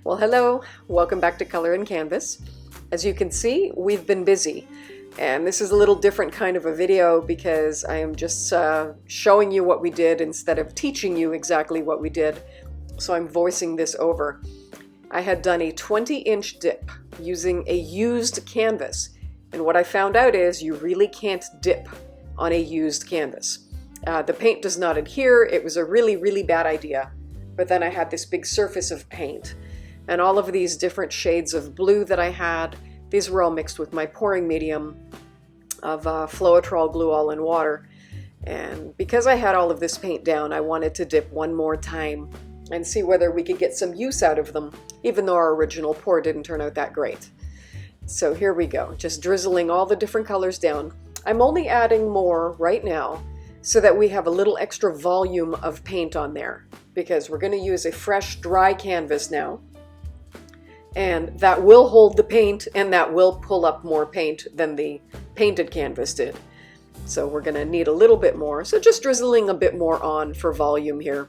Well, hello, welcome back to Color and Canvas. As you can see, we've been busy, and this is a little different kind of a video because I am just showing you what we did instead of teaching you exactly what we did, so I'm voicing this over. I had done a 20-inch dip using a used canvas, and what I found out is you really can't dip on a used canvas. The paint does not adhere. It was a really bad idea, but then I had this big surface of paint. And all of these different shades of blue that I had, these were all mixed with my pouring medium of Floetrol glue all in water. And because I had all of this paint down, I wanted to dip one more time and see whether we could get some use out of them, even though our original pour didn't turn out that great. So here we go, just drizzling all the different colors down. I'm only adding more right now so that we have a little extra volume of paint on there, because we're going to use a fresh, dry canvas now. And that will hold the paint, and that will pull up more paint than the painted canvas did. So we're going to need a little bit more. So just drizzling a bit more on for volume here.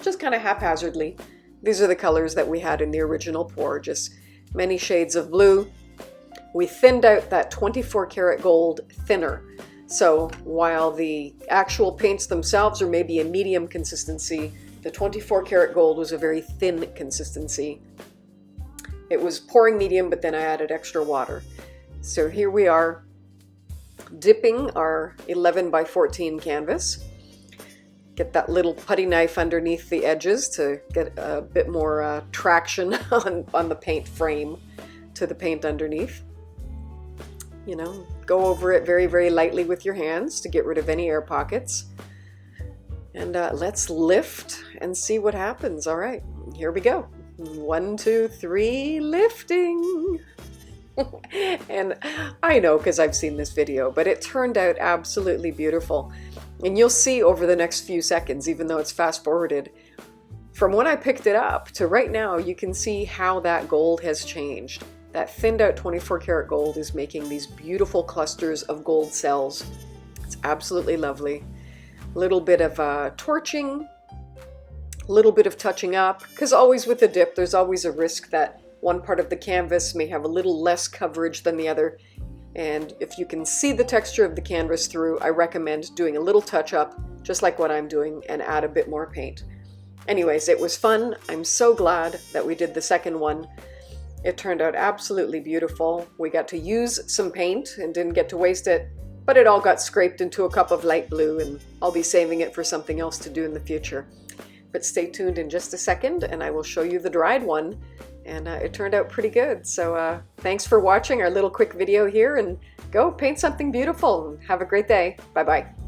Just kind of haphazardly. These are the colors that we had in the original pour, just many shades of blue. We thinned out that 24 karat gold thinner. So while the actual paints themselves are maybe a medium consistency, the 24 karat gold was a very thin consistency. It was pouring medium, but then I added extra water. So here we are dipping our 11 by 14 canvas. Get that little putty knife underneath the edges to get a bit more traction on the paint frame to the paint underneath. You know, go over it very lightly with your hands to get rid of any air pockets. And let's lift and see what happens. All right, here we go. 1, 2, 3, lifting. And I know because I've seen this video, but it turned out absolutely beautiful. And you'll see over the next few seconds, even though it's fast forwarded, from when I picked it up to right now, you can see how that gold has changed. That thinned out 24 karat gold is making these beautiful clusters of gold cells. It's absolutely lovely. A little bit of torching, a little bit of touching up, because always with a dip, there's always a risk that one part of the canvas may have a little less coverage than the other. And if you can see the texture of the canvas through, I recommend doing a little touch up, just like what I'm doing, and add a bit more paint. Anyways, it was fun. I'm so glad that we did the second one. It turned out absolutely beautiful. We got to use some paint and didn't get to waste it, but it all got scraped into a cup of light blue, and I'll be saving it for something else to do in the future. But stay tuned in just a second and I will show you the dried one, and it turned out pretty good. So thanks for watching our little quick video here, and go paint something beautiful. Have a great day. Bye-bye.